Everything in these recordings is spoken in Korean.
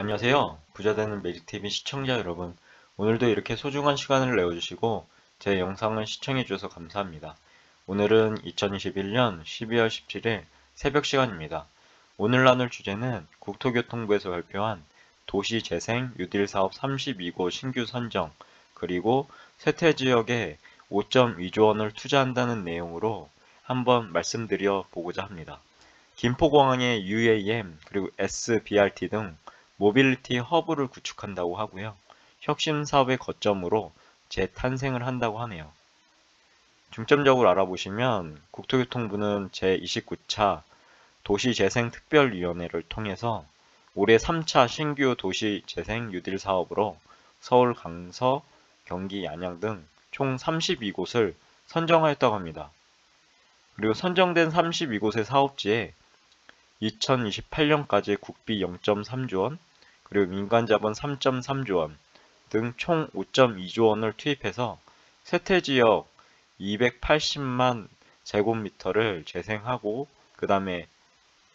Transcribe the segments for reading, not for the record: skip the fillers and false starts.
안녕하세요. 부자되는 매직TV 시청자 여러분. 오늘도 이렇게 소중한 시간을 내어주시고 제 영상을 시청해주셔서 감사합니다. 오늘은 2021년 12월 17일 새벽 시간입니다. 오늘 나눌 주제는 국토교통부에서 발표한 도시재생 뉴딜 사업 32곳 신규 선정, 그리고 쇠퇴지역에 5.2조 원을 투자한다는 내용으로 한번 말씀드려 보고자 합니다. 김포공항의 UAM 그리고 SBRT 등 모빌리티 허브를 구축한다고 하고요. 혁신 사업의 거점으로 재탄생을 한다고 하네요. 중점적으로 알아보시면 국토교통부는 제29차 도시재생특별위원회를 통해서 올해 3차 신규 도시재생 뉴딜 사업으로 서울, 강서, 경기, 양양 등 총 32곳을 선정하였다고 합니다. 그리고 선정된 32곳의 사업지에 2028년까지 국비 0.3조 원, 그리고 민간 자본 3.3조 원 등 총 5.2조 원을 투입해서 쇠퇴지역 280만 제곱미터를 재생하고, 그 다음에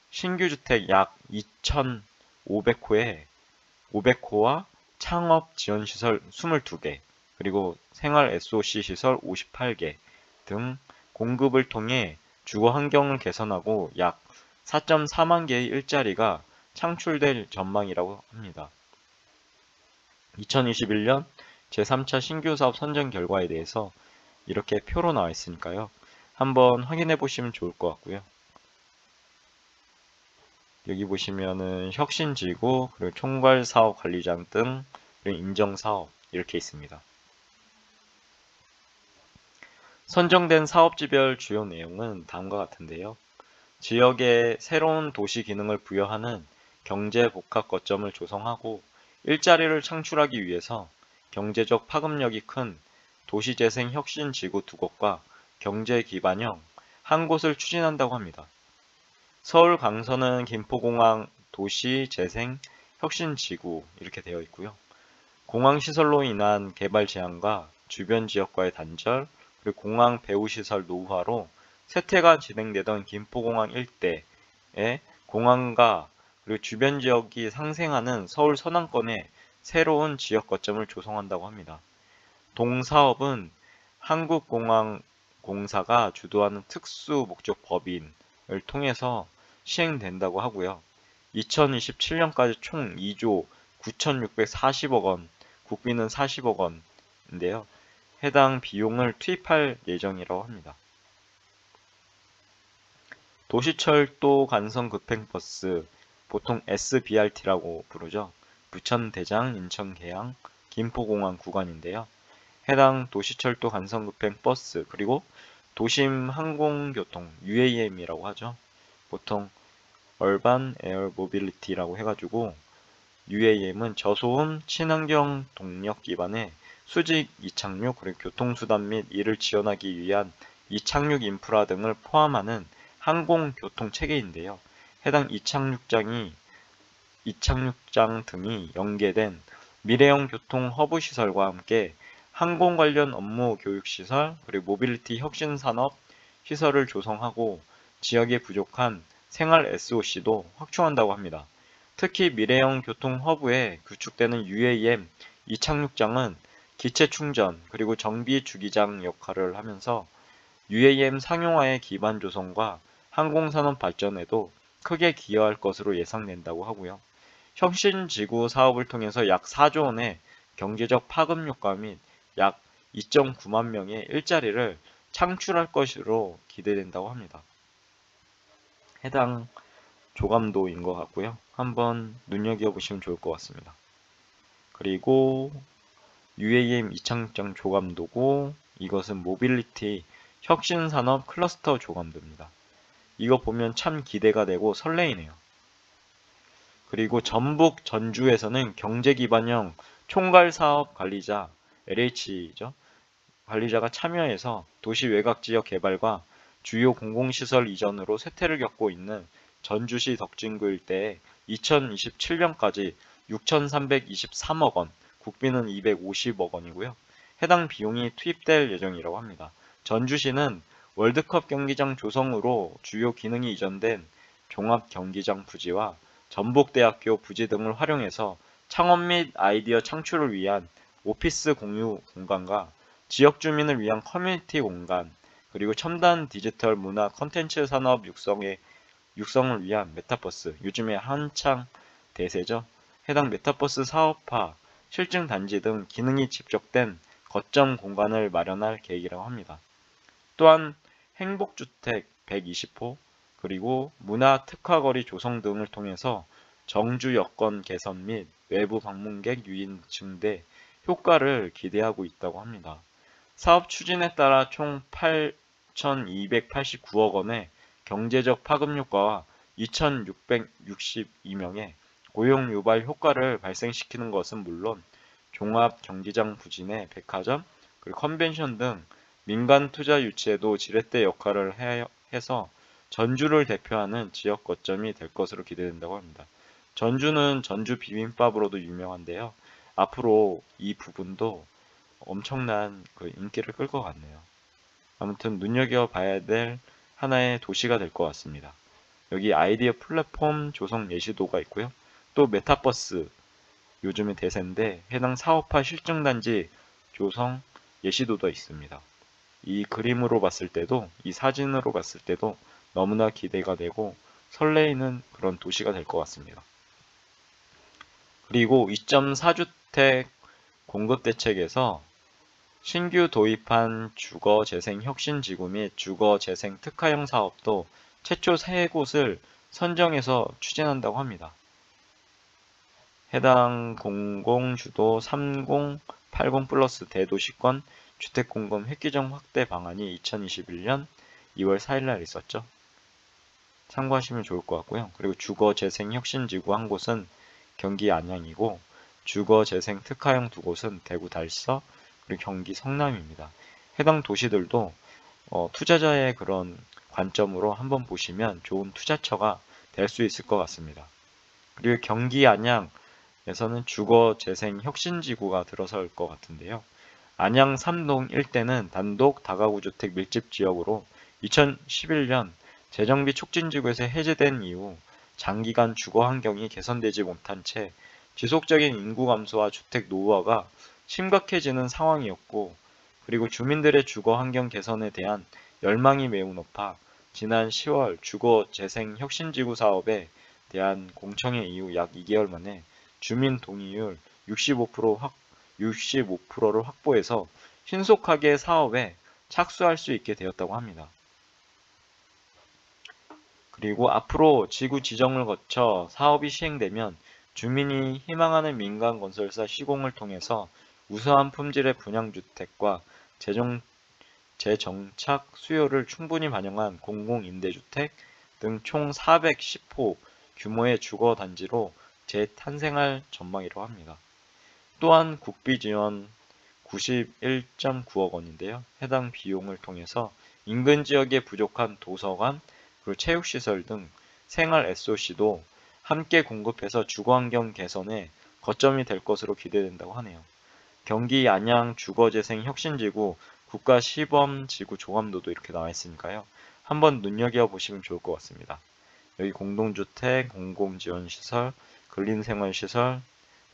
신규 주택 약 2,500호에 500호와 창업 지원 시설 22개, 그리고 생활 SOC 시설 58개 등 공급을 통해 주거 환경을 개선하고 약 4.4만 개의 일자리가 창출될 전망이라고 합니다. 2021년 제3차 신규 사업 선정 결과에 대해서 이렇게 표로 나와 있으니까요. 한번 확인해 보시면 좋을 것 같고요. 여기 보시면은 혁신지구, 그리고 총괄사업관리장 등, 그리고 인정사업 이렇게 있습니다. 선정된 사업지별 주요 내용은 다음과 같은데요. 지역에 새로운 도시 기능을 부여하는 경제 복합 거점을 조성하고 일자리를 창출하기 위해서 경제적 파급력이 큰 도시재생 혁신지구 2곳과 경제 기반형 1곳을 추진한다고 합니다. 서울 강서는 김포공항 도시재생 혁신지구 이렇게 되어 있고요. 공항시설로 인한 개발 제한과 주변 지역과의 단절, 그리고 공항 배후시설 노후화로 쇠퇴가 진행되던 김포공항 일대에 공항과 그리고 주변 지역이 상생하는 서울 서남권에 새로운 지역 거점을 조성한다고 합니다. 동사업은 한국공항공사가 주도하는 특수 목적 법인을 통해서 시행된다고 하고요. 2027년까지 총 2조 9,640억 원, 국비는 40억 원인데요. 해당 비용을 투입할 예정이라고 합니다. 도시철도 간선 급행버스, 보통 SBRT라고 부르죠. 부천 대장, 인천 계양, 김포공항 구간인데요. 해당 도시철도 간선 급행버스, 그리고 도심 항공교통 UAM이라고 하죠. 보통 얼반 에어 모빌리티라고 해가지고 UAM은 저소음 친환경 동력 기반의 수직 이착륙, 그리고 교통수단 및 이를 지원하기 위한 이착륙 인프라 등을 포함하는 항공교통 체계인데요. 해당 이착륙장 등이 연계된 미래형 교통 허브 시설과 함께 항공 관련 업무 교육 시설, 그리고 모빌리티 혁신 산업 시설을 조성하고 지역에 부족한 생활 SOC도 확충한다고 합니다. 특히 미래형 교통 허브에 구축되는 UAM 이착륙장은 기체 충전 그리고 정비 주기장 역할을 하면서 UAM 상용화의 기반 조성과 항공산업 발전에도 크게 기여할 것으로 예상된다고 하고요. 혁신지구 사업을 통해서 약 4조 원의 경제적 파급 효과 및 약 2.9만 명의 일자리를 창출할 것으로 기대된다고 합니다. 해당 조감도인 것 같고요. 한번 눈여겨보시면 좋을 것 같습니다. 그리고 UAM 이착륙장 조감도고, 이것은 모빌리티 혁신산업 클러스터 조감도입니다. 이거 보면 참 기대가 되고 설레이네요. 그리고 전북 전주에서는 경제기반형 총괄사업관리자 LH죠. 관리자가 참여해서 도시 외곽지역 개발과 주요 공공시설 이전으로 쇠퇴를 겪고 있는 전주시 덕진구 일대에 2027년까지 6,323억 원, 국비는 250억 원이고요. 해당 비용이 투입될 예정이라고 합니다. 전주시는 월드컵 경기장 조성으로 주요 기능이 이전된 종합 경기장 부지와 전북대학교 부지 등을 활용해서 창업 및 아이디어 창출을 위한 오피스 공유 공간과 지역 주민을 위한 커뮤니티 공간, 그리고 첨단 디지털 문화 콘텐츠 산업 육성을 위한 메타버스, 요즘에 한창 대세죠. 해당 메타버스 사업화, 실증 단지 등 기능이 집적된 거점 공간을 마련할 계획이라고 합니다. 또한 행복주택 120호, 그리고 문화 특화거리 조성 등을 통해서 정주 여건 개선 및 외부 방문객 유인 증대 효과를 기대하고 있다고 합니다. 사업 추진에 따라 총 8,289억 원의 경제적 파급 효과와 2,662명의 고용 유발 효과를 발생시키는 것은 물론 종합 경기장 부진의 백화점, 그리고 컨벤션 등 민간 투자 유치에도 지렛대 역할을 해서 전주를 대표하는 지역 거점이 될 것으로 기대된다고 합니다. 전주는 전주 비빔밥으로도 유명한데요. 앞으로 이 부분도 엄청난 인기를 끌 것 같네요. 아무튼 눈여겨봐야 될 하나의 도시가 될 것 같습니다. 여기 아이디어 플랫폼 조성 예시도가 있고요. 또 메타버스 요즘의 대세인데 해당 사업화 실증단지 조성 예시도도 있습니다. 이 그림으로 봤을 때도 이 사진으로 봤을 때도 너무나 기대가 되고 설레이는 그런 도시가 될 것 같습니다. 그리고 2.4주택 공급대책에서 신규 도입한 주거재생혁신지구 및 주거재생 특화형 사업도 최초 3곳을 선정해서 추진한다고 합니다. 해당 공공주도 3080 플러스 대도시권 주택공급 획기적 확대 방안이 2021년 2월 4일날 있었죠. 참고하시면 좋을 것 같고요. 그리고 주거재생혁신지구 한 곳은 경기 안양이고 주거재생 특화형 2곳은 대구 달서 그리고 경기 성남입니다. 해당 도시들도 투자자의 그런 관점으로 한번 보시면 좋은 투자처가 될 수 있을 것 같습니다. 그리고 경기 안양에서는 주거재생혁신지구가 들어설 것 같은데요. 안양 3동 일대는 단독 다가구 주택 밀집 지역으로 2011년 재정비 촉진지구에서 해제된 이후 장기간 주거 환경이 개선되지 못한 채 지속적인 인구 감소와 주택 노후화가 심각해지는 상황이었고, 그리고 주민들의 주거 환경 개선에 대한 열망이 매우 높아 지난 10월 주거재생혁신지구 사업에 대한 공청회 이후 약 2개월 만에 주민 동의율 65%를 확보해서 신속하게 사업에 착수할 수 있게 되었다고 합니다. 그리고 앞으로 지구 지정을 거쳐 사업이 시행되면 주민이 희망하는 민간 건설사 시공을 통해서 우수한 품질의 분양주택과 재정착 수요를 충분히 반영한 공공임대주택 등 총 410호 규모의 주거단지로 재탄생할 전망이라고 합니다. 또한 국비 지원 91.9억 원인데요. 해당 비용을 통해서 인근 지역에 부족한 도서관, 그리고 체육시설 등 생활 SOC도 함께 공급해서 주거환경 개선에 거점이 될 것으로 기대된다고 하네요. 경기 안양 주거재생혁신지구 국가시범지구 조감도도 이렇게 나와 있으니까요. 한번 눈여겨보시면 좋을 것 같습니다. 여기 공동주택, 공공지원시설, 근린생활시설,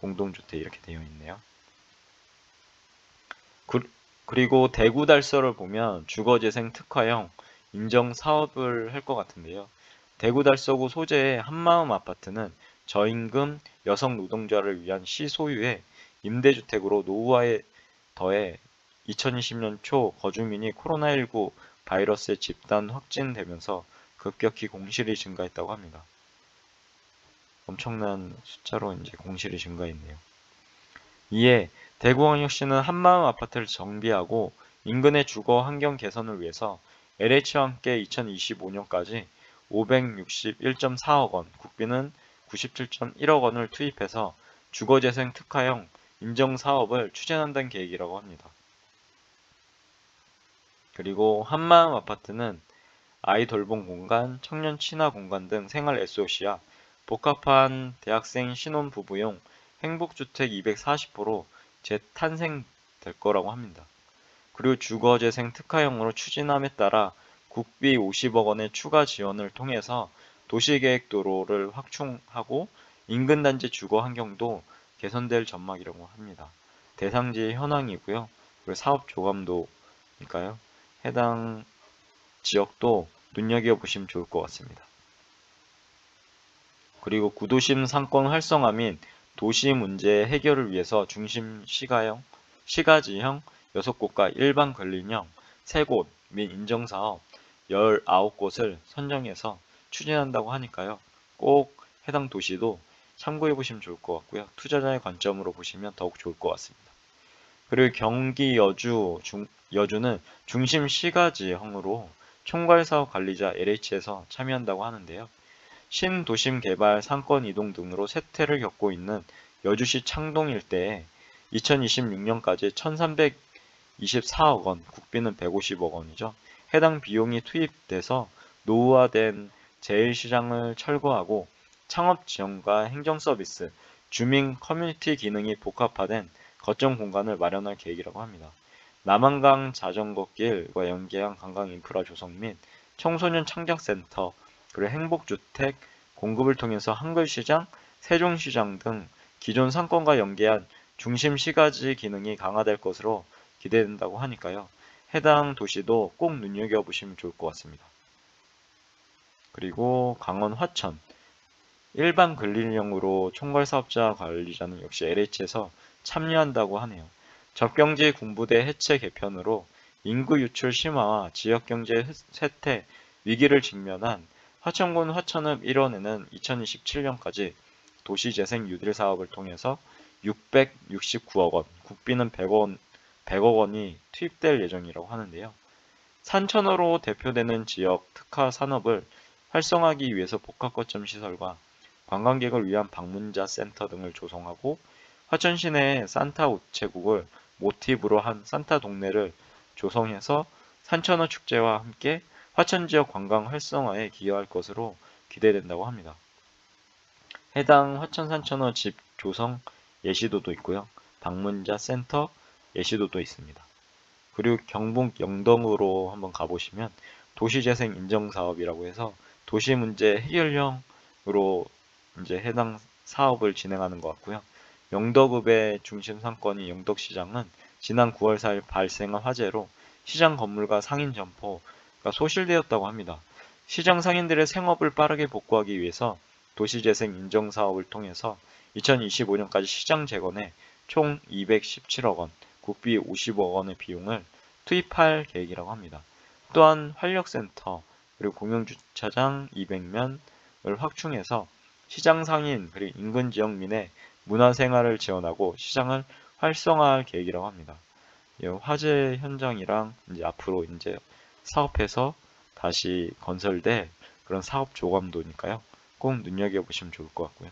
공동주택 이렇게 되어 있네요. 그리고 대구달서를 보면 주거재생 특화형 인정 사업을 할 것 같은데요. 대구달서구 소재의 한마음 아파트는 저임금 여성 노동자를 위한 시소유의 임대주택으로 노후화에 더해 2020년 초 거주민이 코로나19 바이러스에 집단 확진되면서 급격히 공실이 증가했다고 합니다. 엄청난 숫자로 이제 공실이 증가했네요. 이에 대구광역시는 한마음 아파트를 정비하고 인근의 주거 환경 개선을 위해서 LH와 함께 2025년까지 561.4억 원, 국비는 97.1억 원을 투입해서 주거재생 특화형 인정사업을 추진한다는 계획이라고 합니다. 그리고 한마음 아파트는 아이 돌봄 공간, 청년 친화 공간 등 생활 SOC와 복합한 대학생 신혼부부용 행복주택 240호로 재탄생될 거라고 합니다. 그리고 주거재생 특화형으로 추진함에 따라 국비 50억 원의 추가 지원을 통해서 도시계획도로를 확충하고 인근 단지 주거 환경도 개선될 전망이라고 합니다. 대상지 현황이고요. 그리고 사업 조감도니까요. 해당 지역도 눈여겨보시면 좋을 것 같습니다. 그리고 구도심 상권 활성화 및 도시 문제 해결을 위해서 중심 시가지형 6곳과 일반 근린형 3곳 및 인정사업 19곳을 선정해서 추진한다고 하니까요. 꼭 해당 도시도 참고해 보시면 좋을 것 같고요. 투자자의 관점으로 보시면 더욱 좋을 것 같습니다. 그리고 경기 여주는 중심 시가지형으로 총괄사업 관리자 LH에서 참여한다고 하는데요. 신도심 개발, 상권 이동 등으로 쇠퇴를 겪고 있는 여주시 창동 일대에 2026년까지 1324억 원, 국비는 150억 원이죠. 해당 비용이 투입돼서 노후화된 제1시장을 철거하고 창업 지원과 행정 서비스, 주민 커뮤니티 기능이 복합화된 거점 공간을 마련할 계획이라고 합니다. 남한강 자전거길과 연계한 관광 인프라 조성 및 청소년 창작센터, 그리고 행복주택 공급을 통해서 한글시장, 세종시장 등 기존 상권과 연계한 중심 시가지 기능이 강화될 것으로 기대된다고 하니까요. 해당 도시도 꼭 눈여겨보시면 좋을 것 같습니다. 그리고 강원 화천, 일반 근린형으로 총괄사업자 관리자는 역시 LH에서 참여한다고 하네요. 접경지 군부대 해체 개편으로 인구 유출 심화와 지역경제 쇠퇴 위기를 직면한 화천군 화천읍 1원에는 2027년까지 도시재생 뉴딜 사업을 통해서 669억 원, 국비는 100억 원이 투입될 예정이라고 하는데요. 산천어로 대표되는 지역 특화 산업을 활성화하기 위해서 복합거점 시설과 관광객을 위한 방문자 센터 등을 조성하고 화천 시내에 산타 우체국을 모티브로 한 산타 동네를 조성해서 산천어 축제와 함께 화천 지역 관광 활성화에 기여할 것으로 기대된다고 합니다. 해당 화천 산천어 집 조성 예시도도 있고요. 방문자 센터 예시도도 있습니다. 그리고 경북 영동으로 한번 가보시면 도시재생 인정사업이라고 해서 도시 문제 해결형으로 이제 해당 사업을 진행하는 것 같고요. 영덕읍의 중심 상권인 영덕시장은 지난 9월 4일 발생한 화재로 시장 건물과 상인 점포가 소실되었다고 합니다. 시장 상인들의 생업을 빠르게 복구하기 위해서 도시재생 인정사업을 통해서 2025년까지 시장 재건에 총 217억 원, 국비 50억 원의 비용을 투입할 계획이라고 합니다. 또한 활력센터 그리고 공영주차장 200면을 확충해서 시장 상인 그리고 인근 지역민의 문화생활을 지원하고 시장을 활성화할 계획이라고 합니다. 화재 현장이랑 이제 앞으로 이제 사업해서 다시 건설될 그런 사업 조감도니까요. 꼭 눈여겨보시면 좋을 것 같고요.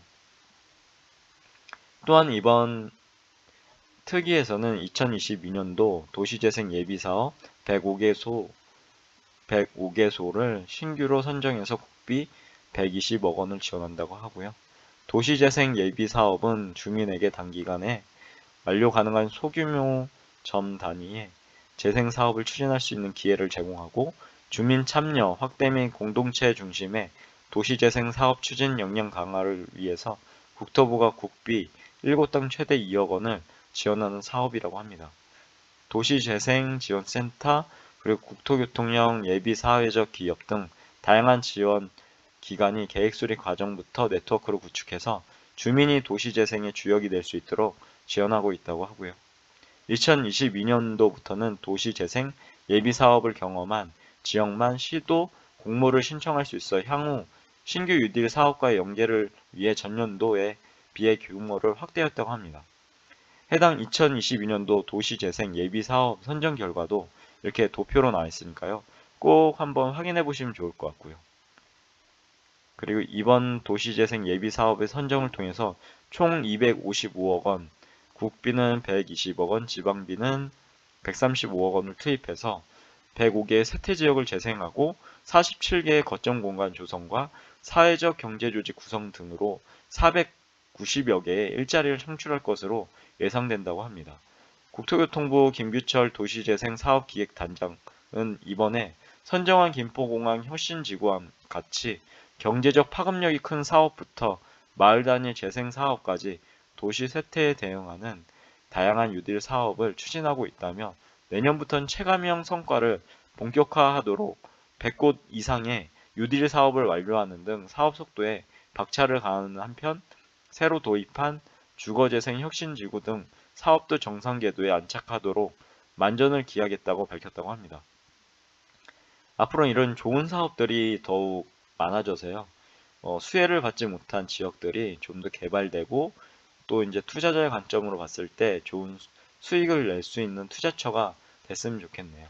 또한 이번 특위에서는 2022년도 도시재생 예비사업 105개소를 신규로 선정해서 국비 120억 원을 지원한다고 하고요. 도시재생 예비사업은 주민에게 단기간에 완료 가능한 소규모 점 단위의 재생사업을 추진할 수 있는 기회를 제공하고 주민 참여 확대 및 공동체 중심의 도시재생 사업 추진 역량 강화를 위해서 국토부가 국비 7당 최대 2억 원을 지원하는 사업이라고 합니다. 도시재생지원센터 그리고 국토교통형 예비사회적 기업 등 다양한 지원 기관이 계획 수립 과정부터 네트워크를 구축해서 주민이 도시재생의 주역이 될 수 있도록 지원하고 있다고 하고요. 2022년도부터는 도시재생 예비사업을 경험한 지역만 시도 공모를 신청할 수 있어 향후 신규 뉴딜 사업과의 연계를 위해 전년도에 비해 규모를 확대했다고 합니다. 해당 2022년도 도시재생 예비사업 선정 결과도 이렇게 도표로 나와 있으니까요. 꼭 한번 확인해 보시면 좋을 것 같고요. 그리고 이번 도시재생 예비사업의 선정을 통해서 총 255억 원, 국비는 120억 원, 지방비는 135억 원을 투입해서 105개의 세태지역을 재생하고 47개의 거점 공간 조성과 사회적 경제조직 구성 등으로 490여 개의 일자리를 창출할 것으로 예상된다고 합니다. 국토교통부 김규철 도시재생 사업기획단장은 이번에 선정한 김포공항 혁신지구와 같이 경제적 파급력이 큰 사업부터 마을 단위 재생 사업까지 도시 쇠퇴에 대응하는 다양한 뉴딜 사업을 추진하고 있다며 내년부터는 체감형 성과를 본격화하도록 100곳 이상의 뉴딜 사업을 완료하는 등 사업 속도에 박차를 가하는 한편 새로 도입한 주거재생 혁신지구 등 사업도 정상 궤도에 안착하도록 만전을 기하겠다고 밝혔다고 합니다. 앞으로 이런 좋은 사업들이 더욱 많아져서요. 수혜를 받지 못한 지역들이 좀 더 개발되고 또 이제 투자자의 관점으로 봤을 때 좋은 수익을 낼 수 있는 투자처가 됐으면 좋겠네요.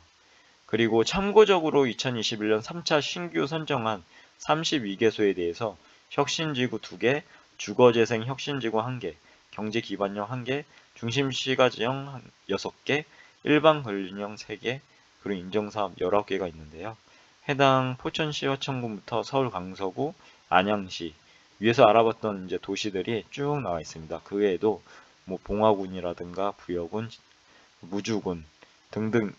그리고 참고적으로 2021년 3차 신규 선정한 32개소에 대해서 혁신지구 2개, 주거재생 혁신지구 1개, 경제기반형 1개, 중심시가지형 6개, 일반 건립형 3개, 그리고 인정사업 19개가 있는데요. 해당 포천시 화천군부터 서울 강서구, 안양시, 위에서 알아봤던 이제 도시들이 쭉 나와 있습니다. 그 외에도 뭐 봉화군이라든가 부여군, 무주군 등등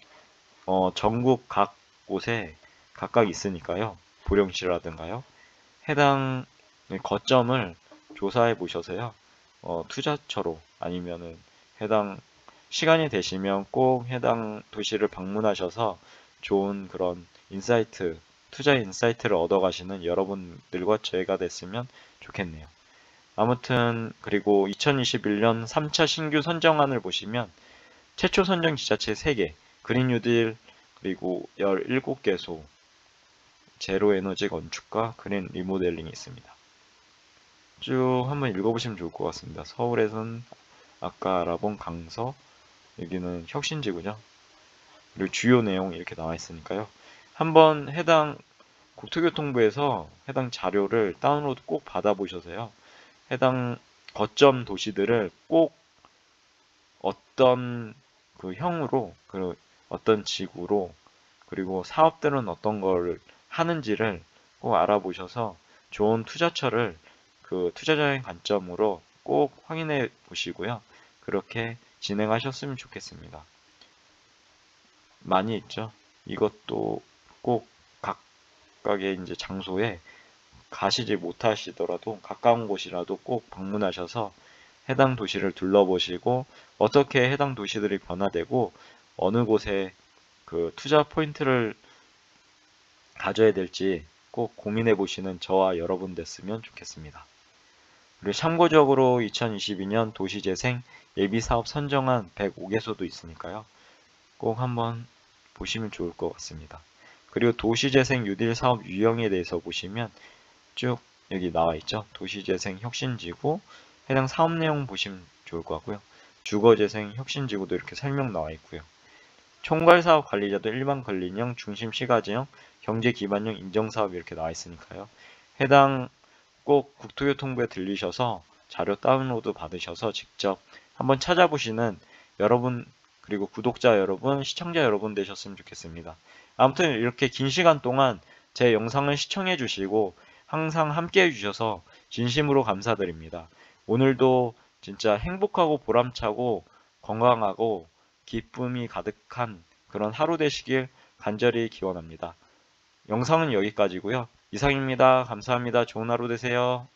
전국 각 곳에 각각 있으니까요. 보령시라든가요. 해당 거점을 조사해 보셔서요. 투자처로 아니면은 해당 시간이 되시면 꼭 해당 도시를 방문하셔서 좋은 그런 인사이트, 투자 인사이트를 얻어가시는 여러분들과 저희가 됐으면 좋겠네요. 아무튼 그리고 2021년 3차 신규 선정안을 보시면 최초 선정 지자체 3개, 그린 뉴딜 그리고 17개소, 제로 에너지 건축과 그린 리모델링이 있습니다. 쭉 한번 읽어보시면 좋을 것 같습니다. 서울에선 아까 알아본 강서, 여기는 혁신지구죠. 그리고 주요 내용 이렇게 나와 있으니까요. 한번 해당 국토교통부에서 해당 자료를 다운로드 꼭 받아보셔서요. 해당 거점 도시들을 꼭 어떤 그 형으로, 그 어떤 지구로, 그리고 사업들은 어떤 걸 하는지를 꼭 알아보셔서 좋은 투자처를 그 투자자의 관점으로 꼭 확인해 보시고요. 그렇게 진행하셨으면 좋겠습니다. 많이 있죠. 이것도 꼭 각각의 이제 장소에 가시지 못하시더라도 가까운 곳이라도 꼭 방문하셔서 해당 도시를 둘러보시고 어떻게 해당 도시들이 변화되고 어느 곳에 그 투자 포인트를 가져야 될지 꼭 고민해 보시는 저와 여러분 됐으면 좋겠습니다. 그리고 참고적으로 2022년 도시재생 예비사업 선정한 105개소도 있으니까요. 꼭 한번 보시면 좋을 것 같습니다. 그리고 도시재생 뉴딜 사업 유형에 대해서 보시면 쭉 여기 나와 있죠. 도시재생 혁신지구 해당 사업 내용 보시면 좋을 것 같고요. 주거재생 혁신지구도 이렇게 설명 나와 있고요. 총괄사업 관리자도 일반 관리형, 중심시가지형, 경제기반형 인정사업 이렇게 나와 있으니까요. 해당 꼭 국토교통부에 들리셔서 자료 다운로드 받으셔서 직접 한번 찾아보시는 여러분 그리고 구독자 여러분, 시청자 여러분 되셨으면 좋겠습니다. 아무튼 이렇게 긴 시간 동안 제 영상을 시청해 주시고 항상 함께 해주셔서 진심으로 감사드립니다. 오늘도 진짜 행복하고 보람차고 건강하고 기쁨이 가득한 그런 하루 되시길 간절히 기원합니다. 영상은 여기까지고요. 이상입니다. 감사합니다. 좋은 하루 되세요.